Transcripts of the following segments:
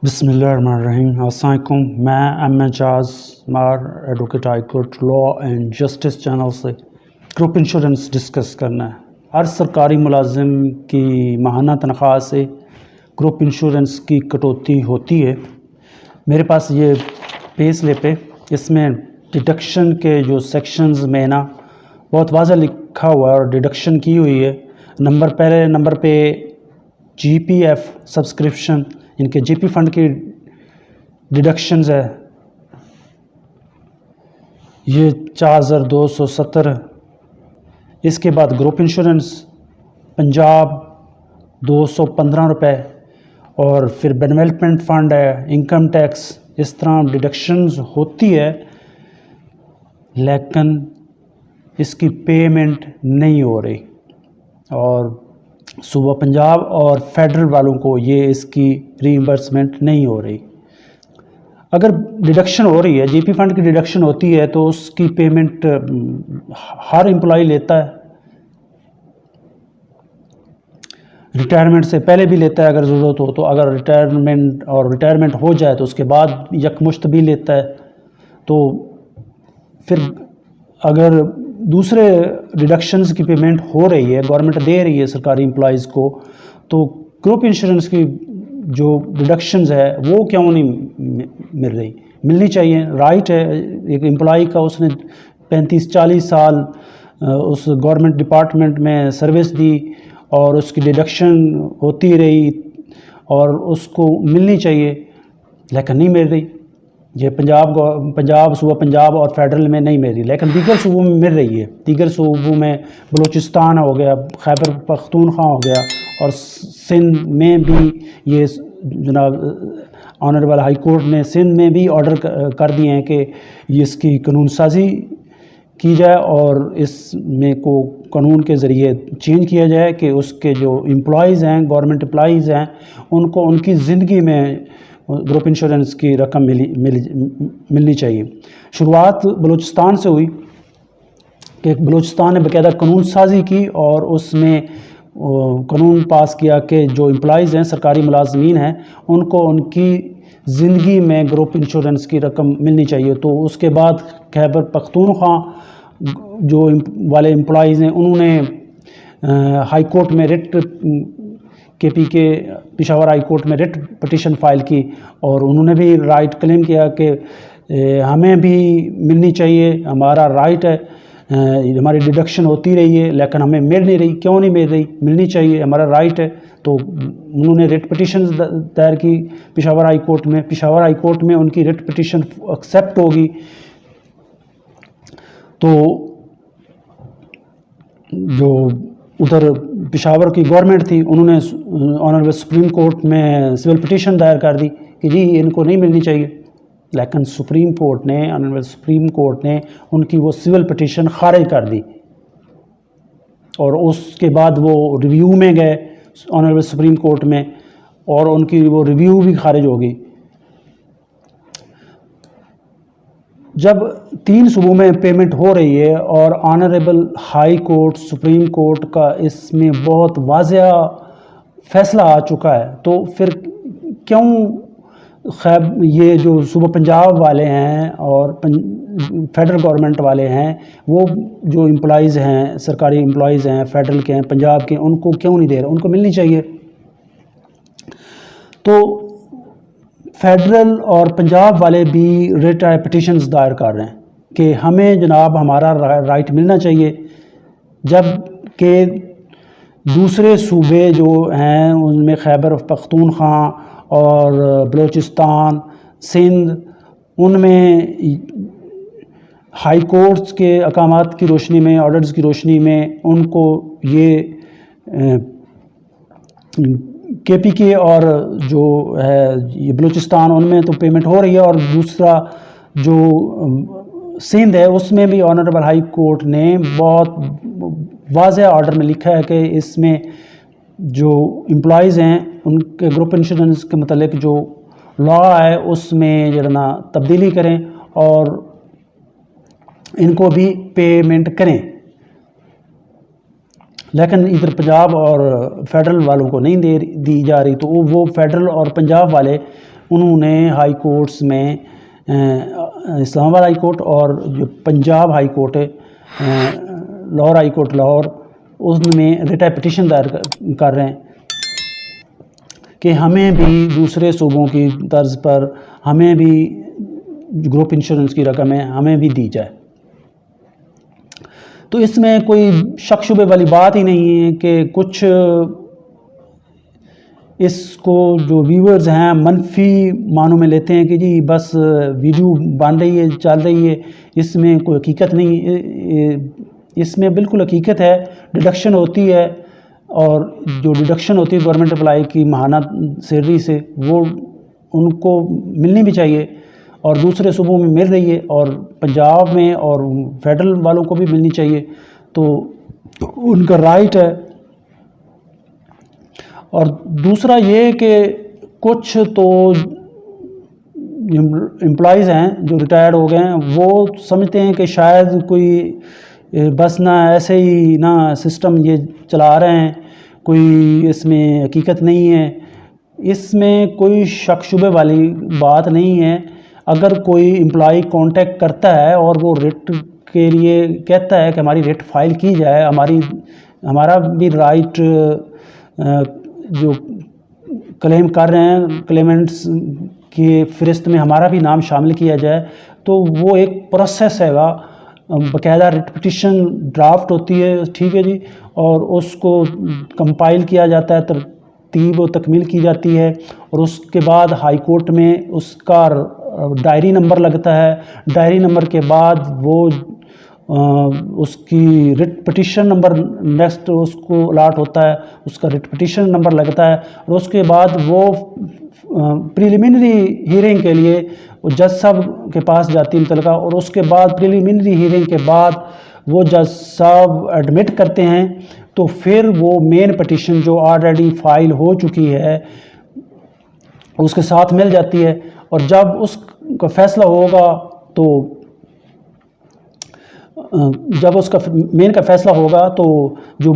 बिस्मिल्लाहिर्रहमानिर्रहीम। अस्सलाम वालेकुम। मैं एम एजाज मार advocate high court law and justice channel से ग्रुप इंश्योरेंस डिस्कस करना है। हर सरकारी मुलाजिम की माहाना तनख्वाह से ग्रुप इंश्योरेंस की कटौती होती है। मेरे पास ये पे स्लिप है, इसमें डिडक्शन के जो सेक्शंस में ना बहुत वाज़ह लिखा हुआ है और डिडक्शन की हुई है। पहले नंबर पे जीपीएफ सब्सक्रिप्शन, इनके जीपी फंड की डिडक्शंस है, ये 4270। इसके बाद ग्रुप इंश्योरेंस पंजाब 215 रुपये, और फिर डेवलपमेंट फ़ंड है, इनकम टैक्स, इस तरह डिडक्शंस होती है, लेकिन इसकी पेमेंट नहीं हो रही। और सूबा पंजाब और फेडरल वालों को ये इसकी रीइंबर्समेंट नहीं हो रही। अगर डिडक्शन हो रही है, जीपी फंड की डिडक्शन होती है, तो उसकी पेमेंट हर एम्प्लॉय लेता है। रिटायरमेंट से पहले भी लेता है अगर ज़रूरत हो तो, अगर रिटायरमेंट हो जाए तो उसके बाद यकमुश्त भी लेता है। तो फिर अगर दूसरे डिडक्शंस की पेमेंट हो रही है, गवर्नमेंट दे रही है सरकारी एम्प्लॉयज़ को, तो ग्रुप इंश्योरेंस की जो डिडक्शंस है वो क्यों नहीं मिल रही? मिलनी चाहिए, राइट है एक एम्प्लॉय का। उसने 35-40 साल उस गवर्नमेंट डिपार्टमेंट में सर्विस दी और उसकी डिडक्शन होती रही और उसको मिलनी चाहिए, लेकिन नहीं मिल रही। ये पंजाब सूबा पंजाब और फेडरल में नहीं मिल रही, लेकिन दीगर सूबों में मिल रही है। दीगर सूबों में बलूचिस्तान हो गया, खैबर पख्तूनख्वा हो गया, और सिंध में भी ये जनाब ऑनरेबल हाई कोर्ट ने सिंध में भी ऑर्डर कर दिए हैं कि इसकी कानून साजी की जाए और इसमें को कानून के ज़रिए चेंज किया जाए कि उसके जो एम्प्लॉयज़ हैं, गवर्नमेंट एम्प्लॉयज़ हैं, उनको उनकी ज़िंदगी में ग्रुप इंश्योरेंस की रकम मिलनी चाहिए। शुरुआत बलूचिस्तान से हुई कि बलूचिस्तान ने बाकायदा कानून साजी की और उसमें कानून पास किया कि जो एम्प्लॉयज़ हैं, सरकारी मुलाजमीन हैं, उनको उनकी ज़िंदगी में ग्रुप इंश्योरेंस की रकम मिलनी चाहिए। तो उसके बाद खैबर पख्तूनख्वा जो वाले एम्प्लॉयज़ हैं, उन्होंने हाई कोर्ट में रिट के पेशावर हाई कोर्ट में रिट पटिशन फाइल की और उन्होंने भी राइट क्लेम किया कि हमें भी मिलनी चाहिए, हमारा राइट है, हमारी डिडक्शन होती रही है लेकिन हमें मिल नहीं रही। क्यों नहीं मिल रही? मिलनी चाहिए, हमारा राइट है। तो उन्होंने रिट पटिशन दायर की पेशावर हाई कोर्ट में। पेशावर हाई कोर्ट में उनकी रिट पटिशन एक्सेप्ट होगी तो जो उधर पेशावर की गवर्नमेंट थी, उन्होंने ऑनरेबल सुप्रीम कोर्ट में सिविल पिटीशन दायर कर दी कि जी इनको नहीं मिलनी चाहिए, लेकिन ऑनरेबल सुप्रीम कोर्ट ने उनकी वो सिविल पिटीशन खारिज कर दी और उसके बाद वो रिव्यू में गए ऑनरेबल सुप्रीम कोर्ट में और उनकी वो रिव्यू भी खारिज हो गई। जब 3 सूबों में पेमेंट हो रही है और honourable high court, supreme court का इसमें बहुत वाज़ेह फ़ैसला आ चुका है, तो फिर क्यों ये जो सूबा पंजाब वाले हैं और फेडरल गवर्नमेंट वाले हैं, वो जो एम्प्लॉयज़ हैं, सरकारी एम्प्लॉयज़ हैं, फेडरल के हैं, पंजाब के, उनको क्यों नहीं दे रहे? उनको मिलनी चाहिए। तो फेडरल और पंजाब वाले भी रिट पिटीशंस दायर कर रहे हैं कि हमें जनाब हमारा राइट मिलना चाहिए, जबकि दूसरे सूबे जो हैं उनमें खैबर पख्तूनख्वा और बलूचिस्तान, सिंध, उनमें हाई कोर्ट्स के अहकामात की रोशनी में, ऑर्डर्स की रोशनी में उनको ये केपीके और जो है ये बलूचिस्तान, उनमें तो पेमेंट हो रही है, और दूसरा जो सिंध है उसमें भी ऑनरेबल हाई कोर्ट ने बहुत वाज़ेह ऑर्डर में लिखा है कि इसमें जो एम्प्लॉयज़ हैं उनके ग्रुप इंश्योरेंस के मतलब जो लॉ है उसमें जो ना तब्दीली करें और इनको भी पेमेंट करें। लेकिन इधर पंजाब और फेडरल वालों को नहीं दी जा रही, तो वो फेडरल और पंजाब वाले उन्होंने हाई कोर्ट्स में इस्लामाबाद हाई कोर्ट और जो पंजाब हाई कोर्ट है, लाहौर हाई कोर्ट लाहौर, उसमें रिट पिटीशन दायर कर रहे हैं कि हमें भी दूसरे सूबों की तर्ज पर हमें भी ग्रुप इंश्योरेंस की रकम है हमें भी दी जाए। तो इसमें कोई शक शुबे वाली बात ही नहीं है कि कुछ इसको जो व्यूअर्स हैं मनफी मानों में लेते हैं कि जी बस वीडियो बन रही है चल रही है, इसमें कोई हकीकत नहीं। इसमें बिल्कुल हकीकत है। डिडक्शन होती है और जो डिडक्शन होती है गवर्नमेंट एम्प्लॉय की माहाना सैलरी से, वो उनको मिलनी भी चाहिए और दूसरे सूबों में मिल रही है और पंजाब में और फेडरल वालों को भी मिलनी चाहिए, तो उनका राइट है। और दूसरा ये कि कुछ तो एम्प्लॉयज़ हैं जो रिटायर्ड हो गए हैं, वो समझते हैं कि शायद कोई बस ना ऐसे ही ना सिस्टम ये चला रहे हैं, कोई इसमें हकीकत नहीं है। इसमें कोई शक शुबे वाली बात नहीं है। अगर कोई एम्प्लॉय कांटेक्ट करता है और वो रिट के लिए कहता है कि हमारी रिट फाइल की जाए, हमारा भी राइट जो क्लेम कर रहे हैं क्लेमेंट्स की फ़हरिस्त में हमारा भी नाम शामिल किया जाए, तो वो एक प्रोसेस हैगा। बाकायदा रिट पिटीशन ड्राफ्ट होती है, ठीक है जी, और उसको कंपाइल किया जाता है, तरतीब व तकमील की जाती है और उसके बाद हाई कोर्ट में उसका डायरी नंबर लगता है। डायरी नंबर के बाद वो उसकी रिट पिटीशन नंबर नेक्स्ट उसको अलाट होता है, उसका रिट पिटीशन नंबर लगता है और उसके बाद वो प्रिलिमिनरी हीयरिंग के लिए जज साहब के पास जाती है मुतलका, और उसके बाद प्रिलिमिनरी हीयरिंग के बाद वो जज साहब एडमिट करते हैं, तो फिर वो मेन पिटीशन जो ऑलरेडी फाइल हो चुकी है उसके साथ मिल जाती है। और जब उसका फैसला होगा तो जब उसका मेन का फैसला होगा तो जो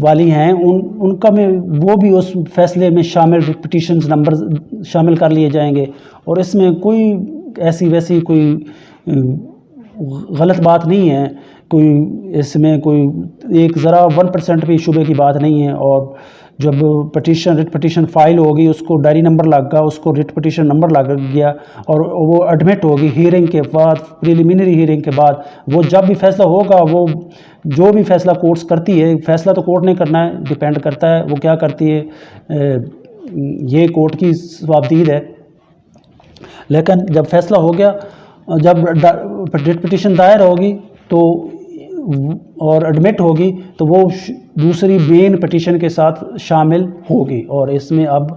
वाली हैं उनका में वो भी उस फैसले में शामिल पिटीशंस नंबर शामिल कर लिए जाएंगे और इसमें कोई ऐसी वैसी कोई गलत बात नहीं है, कोई इसमें कोई एक ज़रा 1% भी शुबे की बात नहीं है। और जब रिट पिटीशन फाइल होगी उसको डायरी नंबर लग गया, उसको रिट पिटीशन नंबर लग गया और वो एडमिट होगी हीयरिंग के बाद, प्रिलिमिनरी हीयरिंग के बाद। वो जब भी फैसला होगा, वो जो भी फैसला कोर्ट्स करती है, फैसला तो कोर्ट ने करना है, डिपेंड करता है वो क्या करती है, ये कोर्ट की सवाबदीद है। लेकिन जब फैसला हो गया, जब रिट पिटीशन दायर होगी तो और एडमिट होगी तो वो दूसरी मेन पिटीशन के साथ शामिल होगी। और इसमें अब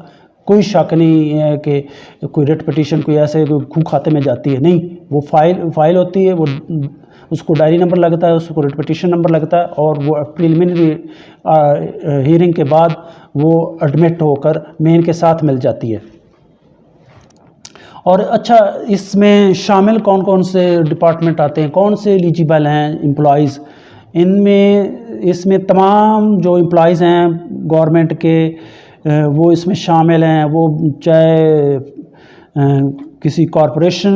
कोई शक नहीं है कि कोई रिट पिटीशन कोई ऐसे कोई खू खाते में जाती है, नहीं, वो फाइल होती है, वो उसको डायरी नंबर लगता है, उसको रिट पिटीशन नंबर लगता है और वो प्रिलिमिनरी हीयरिंग के बाद वो एडमिट होकर मेन के साथ मिल जाती है। और अच्छा, इसमें शामिल कौन कौन से डिपार्टमेंट आते हैं, कौन से एलिजिबल हैं एम्प्लॉइज़? इसमें तमाम जो एम्प्लॉइज़ हैं गवर्नमेंट के वो इसमें शामिल हैं। वो चाहे किसी कॉरपोरेशन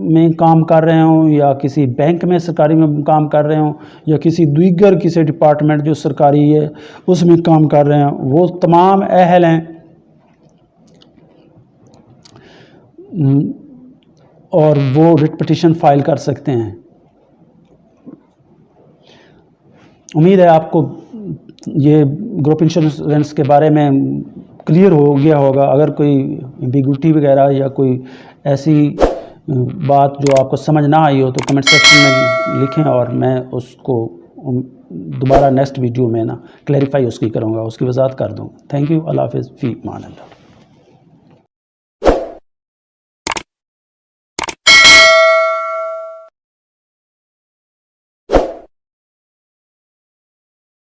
में काम कर रहे हों या किसी बैंक में सरकारी में काम कर रहे हों या किसी दीगर किसी डिपार्टमेंट जो सरकारी है उसमें काम कर रहे हों, वो तमाम अहल हैं और वो रिट पिटीशन फाइल कर सकते हैं। उम्मीद है आपको ये ग्रुप इंश्योरेंस के बारे में क्लियर हो गया होगा। अगर कोई एम्बिग्विटी वगैरह या कोई ऐसी बात जो आपको समझ ना आई हो तो कमेंट सेक्शन में लिखें और मैं उसको दोबारा नेक्स्ट वीडियो में ना क्लैरिफाई उसकी करूँगा, उसकी वजाहत कर दूँगा। Thank you. अल्लाह हाफ़िज़। फ़ी अमान अल्लाह।